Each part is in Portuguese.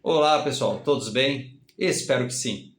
Olá pessoal, todos bem? Espero que sim.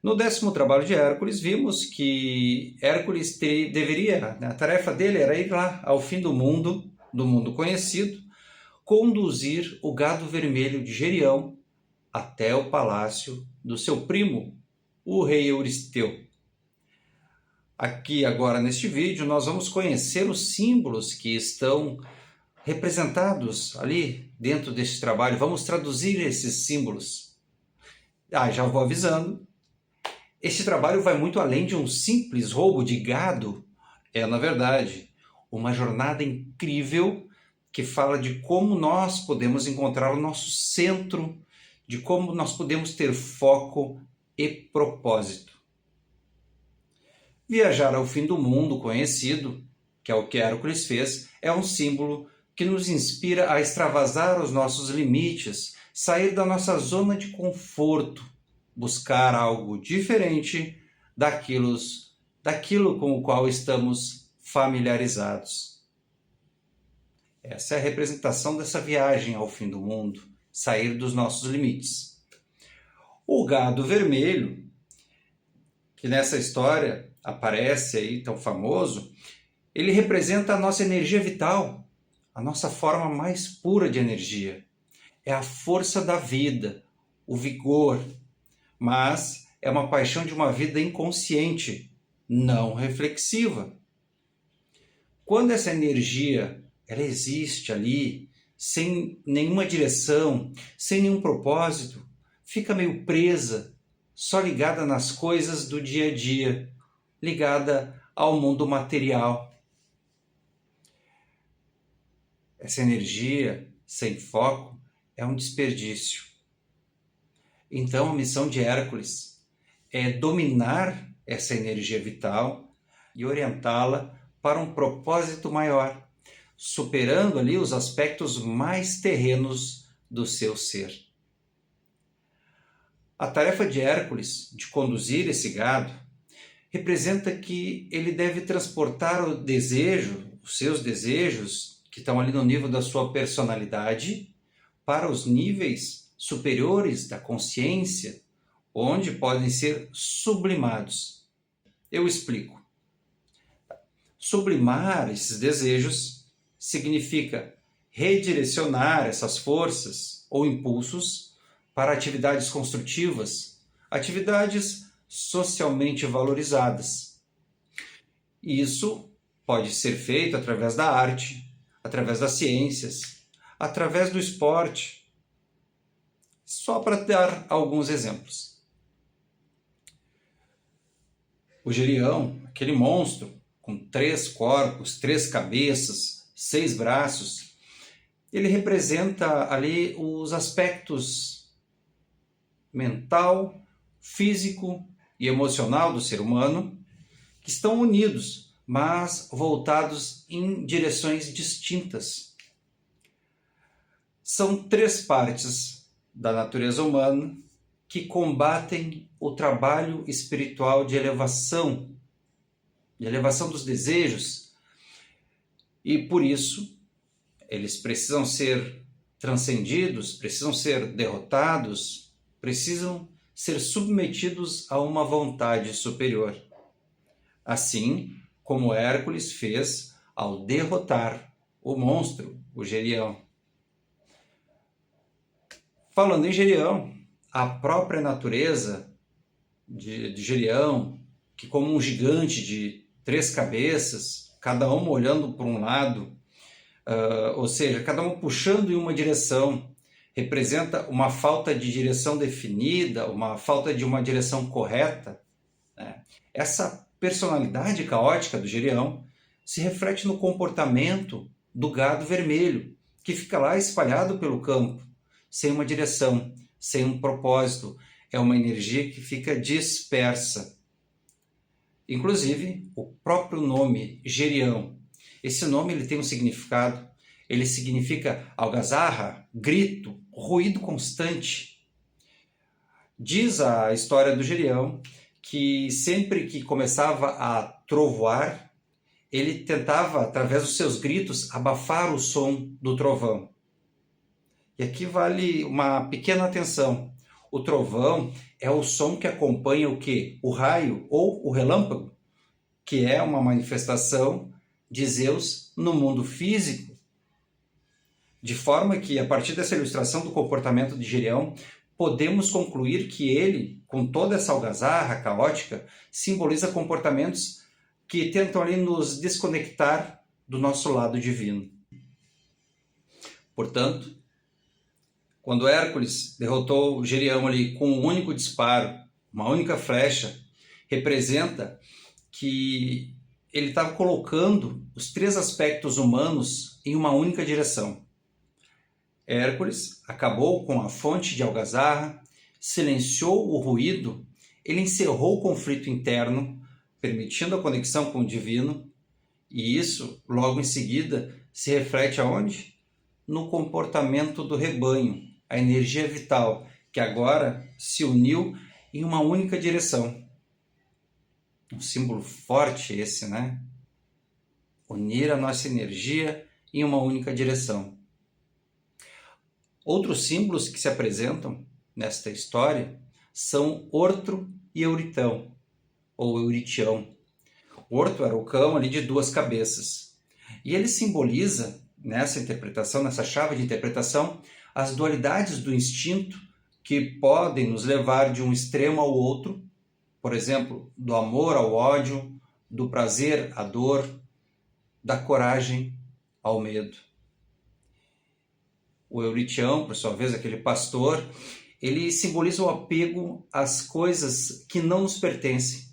No 10º trabalho de Hércules, vimos que Hércules deveria, a tarefa dele era ir lá ao fim do mundo conhecido, conduzir o gado vermelho de Gerião até o palácio do seu primo, o rei Euristeu. Aqui agora neste vídeo nós vamos conhecer os símbolos que estão representados ali dentro deste trabalho. Vamos traduzir esses símbolos. Já vou avisando, este trabalho vai muito além de um simples roubo de gado. É, na verdade, uma jornada incrível que fala de como nós podemos encontrar o nosso centro, de como nós podemos ter foco e propósito. Viajar ao fim do mundo conhecido, que é o que Hércules fez, é um símbolo que nos inspira a extravasar os nossos limites, sair da nossa zona de conforto, buscar algo diferente daquilo com o qual estamos familiarizados. Essa é a representação dessa viagem ao fim do mundo, sair dos nossos limites. O gado vermelho, que nessa história aparece aí tão famoso, ele representa a nossa energia vital, a nossa forma mais pura de energia. É a força da vida, o vigor, mas é uma paixão de uma vida inconsciente, não reflexiva. Quando essa energia ela existe ali, sem nenhuma direção, sem nenhum propósito, fica meio presa, só ligada nas coisas do dia a dia, ligada ao mundo material. Essa energia sem foco é um desperdício. Então a missão de Hércules é dominar essa energia vital e orientá-la para um propósito maior, superando ali os aspectos mais terrenos do seu ser. A tarefa de Hércules de conduzir esse gado representa que ele deve transportar o desejo, os seus desejos, que estão ali no nível da sua personalidade, para os níveis superiores da consciência, onde podem ser sublimados. Eu explico. Sublimar esses desejos significa redirecionar essas forças ou impulsos para atividades construtivas, atividades socialmente valorizadas. Isso pode ser feito através da arte, através das ciências, através do esporte. Só para dar alguns exemplos. O Gerião, aquele monstro com 3 corpos, 3 cabeças, 6 braços, ele representa ali os aspectos mental, físico e emocional do ser humano, que estão unidos, mas voltados em direções distintas. São 3 partes da natureza humana que combatem o trabalho espiritual de elevação dos desejos, e por isso eles precisam ser transcendidos, precisam ser derrotados, precisam ser submetidos a uma vontade superior. Assim como Hércules fez ao derrotar o monstro, o Gerião. Falando em Gerião, a própria natureza de Gerião, que como um gigante de 3 cabeças, cada uma olhando para um lado, ou seja, cada uma puxando em uma direção, representa uma falta de direção definida, uma falta de uma direção correta. Essa personalidade caótica do Gerião se reflete no comportamento do gado vermelho, que fica lá espalhado pelo campo, sem uma direção, sem um propósito. É uma energia que fica dispersa. Inclusive, o próprio nome Gerião, esse nome ele tem um significado. Ele significa algazarra, grito, ruído constante. Diz a história do Gerião que sempre que começava a trovoar, ele tentava, através dos seus gritos, abafar o som do trovão. E E aqui vale uma pequena atenção. O trovão é o som que acompanha o quê? O raio ou o relâmpago, que é uma manifestação de Zeus no mundo físico. De forma que, a partir dessa ilustração do comportamento de Gedeão, podemos concluir que ele, com toda essa algazarra caótica, simboliza comportamentos que tentam ali nos desconectar do nosso lado divino. Portanto, quando Hércules derrotou Gedeão ali com um único disparo, uma única flecha, representa que ele estava colocando os 3 aspectos humanos em uma única direção. Hércules acabou com a fonte de algazarra, silenciou o ruído, ele encerrou o conflito interno, permitindo a conexão com o divino, e isso, logo em seguida, se reflete aonde? No comportamento do rebanho, a energia vital, que agora se uniu em uma única direção. Um símbolo forte esse, né? Unir a nossa energia em uma única direção. Outros símbolos que se apresentam nesta história são Ortro e Euritão, ou Euritião. Orto era o cão ali de 2 cabeças. E ele simboliza, nessa interpretação, nessa chave de interpretação, as dualidades do instinto que podem nos levar de um extremo ao outro, por exemplo, do amor ao ódio, do prazer à dor, da coragem ao medo. O Euritião, por sua vez, aquele pastor, ele simboliza o apego às coisas que não nos pertencem.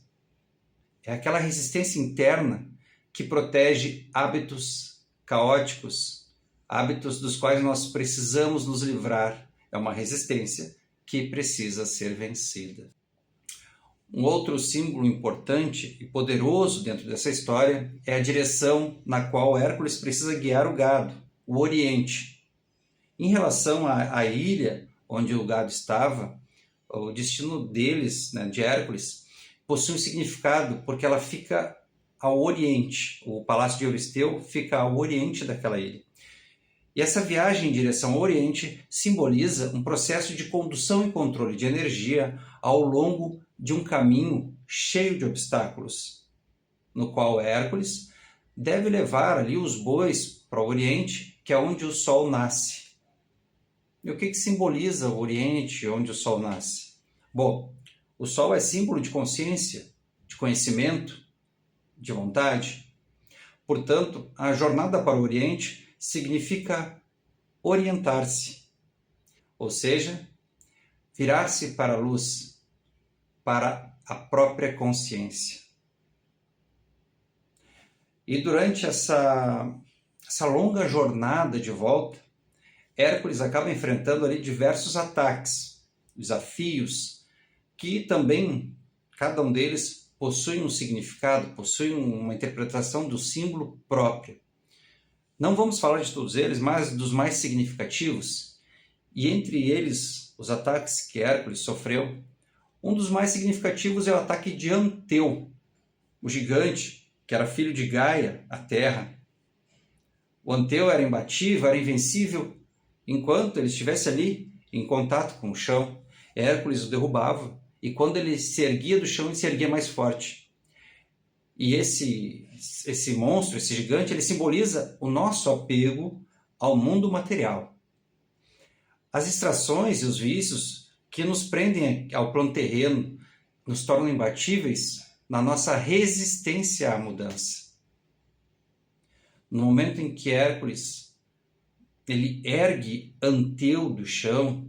É aquela resistência interna que protege hábitos caóticos, hábitos dos quais nós precisamos nos livrar. É uma resistência que precisa ser vencida. Um outro símbolo importante e poderoso dentro dessa história é a direção na qual Hércules precisa guiar o gado, o Oriente. Em relação à ilha onde o gado estava, o destino deles, né, de Hércules, possui um significado porque ela fica ao oriente. O palácio de Euristeu fica ao oriente daquela ilha. E essa viagem em direção ao oriente simboliza um processo de condução e controle de energia ao longo de um caminho cheio de obstáculos, no qual Hércules deve levar ali os bois para o oriente, que é onde o sol nasce. E o que simboliza o Oriente, onde o Sol nasce? Bom, o Sol é símbolo de consciência, de conhecimento, de vontade. Portanto, a jornada para o Oriente significa orientar-se, ou seja, virar-se para a luz, para a própria consciência. E durante essa longa jornada de volta, Hércules acaba enfrentando ali diversos ataques, desafios, que também, cada um deles, possui um significado, possui uma interpretação do símbolo própria. Não vamos falar de todos eles, mas dos mais significativos. E entre eles, os ataques que Hércules sofreu, um dos mais significativos é o ataque de Anteu, o gigante, que era filho de Gaia, a Terra. O Anteu era imbatível, era invencível, enquanto ele estivesse ali em contato com o chão. Hércules o derrubava, e quando ele se erguia do chão, ele se erguia mais forte. E esse monstro, esse gigante, ele simboliza o nosso apego ao mundo material. As distrações e os vícios que nos prendem ao plano terreno nos tornam imbatíveis na nossa resistência à mudança. No momento em que Hércules ele ergue Anteu do chão,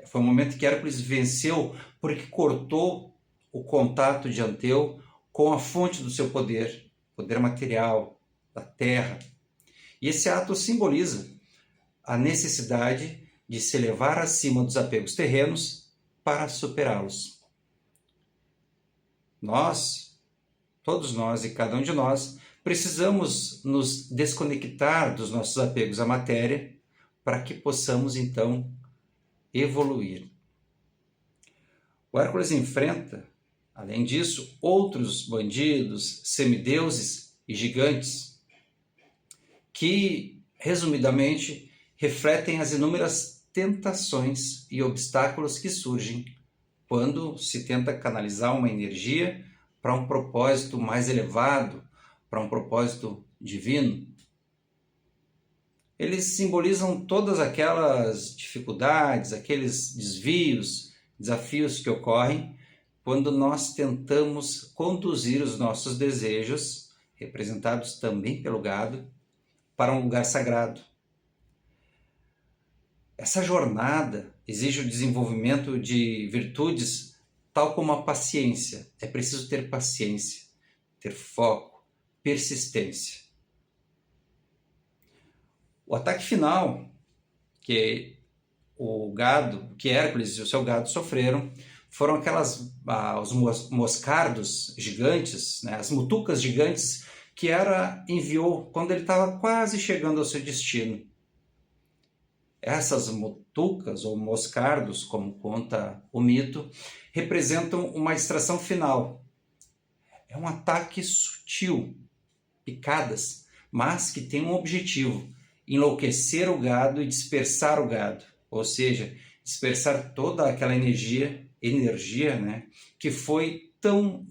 foi o momento que Hércules venceu, porque cortou o contato de Anteu com a fonte do seu poder, poder material, da terra. E esse ato simboliza a necessidade de se elevar acima dos apegos terrenos para superá-los. Nós, todos nós e cada um de nós, precisamos nos desconectar dos nossos apegos à matéria para que possamos, então, evoluir. O Hércules enfrenta, além disso, outros bandidos, semideuses e gigantes que, resumidamente, refletem as inúmeras tentações e obstáculos que surgem quando se tenta canalizar uma energia para um propósito mais elevado, para um propósito divino. Eles simbolizam todas aquelas dificuldades, aqueles desvios, desafios que ocorrem quando nós tentamos conduzir os nossos desejos, representados também pelo gado, para um lugar sagrado. Essa jornada exige o desenvolvimento de virtudes tal como a paciência. É preciso ter paciência, ter foco, persistência. O ataque final que o gado, que Hércules e o seu gado sofreram, foram os moscardos gigantes, né, as mutucas gigantes que Hera enviou quando ele estava quase chegando ao seu destino. Essas mutucas, ou moscardos, como conta o mito, representam uma distração final. É um ataque sutil, picadas, mas que tem um objetivo: enlouquecer o gado e dispersar o gado, ou seja, dispersar toda aquela energia, né, que foi tão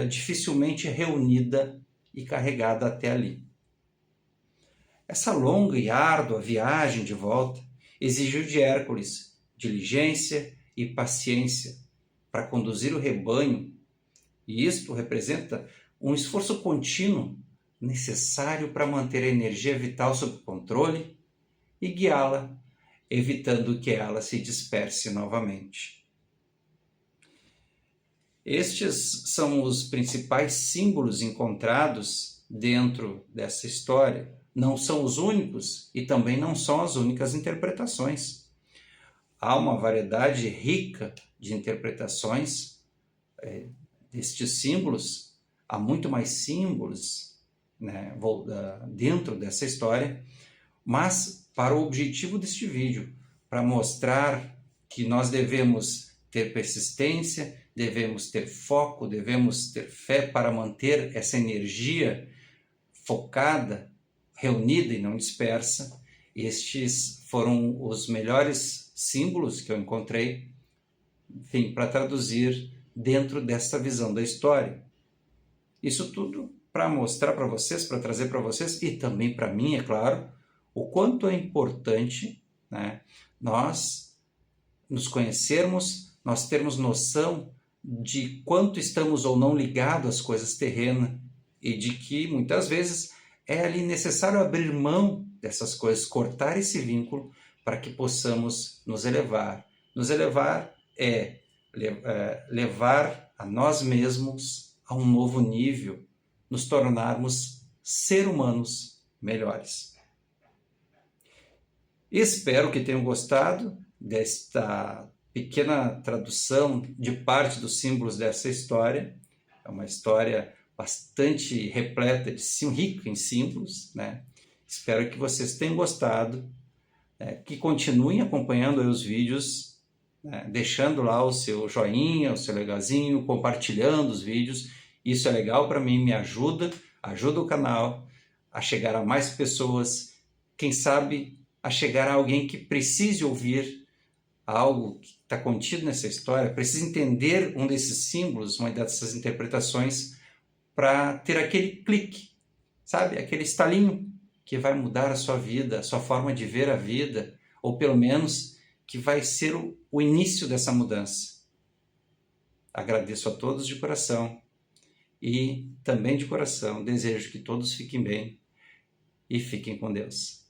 dificilmente reunida e carregada até ali. Essa longa e árdua viagem de volta exigiu de Hércules diligência e paciência para conduzir o rebanho, e isto representa um esforço contínuo necessário para manter a energia vital sob controle e guiá-la, evitando que ela se disperse novamente. Estes são os principais símbolos encontrados dentro dessa história. Não são os únicos e também não são as únicas interpretações. Há uma variedade rica de interpretações destes símbolos. Há muito mais símbolos, né, dentro dessa história, mas para o objetivo deste vídeo, para mostrar que nós devemos ter persistência, devemos ter foco, devemos ter fé para manter essa energia focada, reunida e não dispersa. Estes foram os melhores símbolos que eu encontrei, enfim, para traduzir dentro dessa visão da história. Isso tudo para mostrar para vocês, para trazer para vocês e também para mim, é claro, o quanto é importante, né, nós nos conhecermos, nós termos noção de quanto estamos ou não ligados às coisas terrenas e de que muitas vezes é ali necessário abrir mão dessas coisas, cortar esse vínculo para que possamos nos elevar. Nos elevar é levar a nós mesmos a um novo nível, nos tornarmos seres humanos melhores. Espero que tenham gostado desta pequena tradução de parte dos símbolos dessa história. É uma história bastante repleta, rica em símbolos, né? Espero que vocês tenham gostado, que continuem acompanhando aí os vídeos, né? Deixando lá o seu joinha, o seu legalzinho, compartilhando os vídeos. Isso é legal para mim, me ajuda o canal a chegar a mais pessoas, quem sabe a chegar a alguém que precise ouvir algo que está contido nessa história, precisa entender um desses símbolos, uma dessas interpretações, para ter aquele clique, sabe? Aquele estalinho que vai mudar a sua vida, a sua forma de ver a vida, ou pelo menos que vai ser o início dessa mudança. Agradeço a todos de coração e também de coração desejo que todos fiquem bem e fiquem com Deus.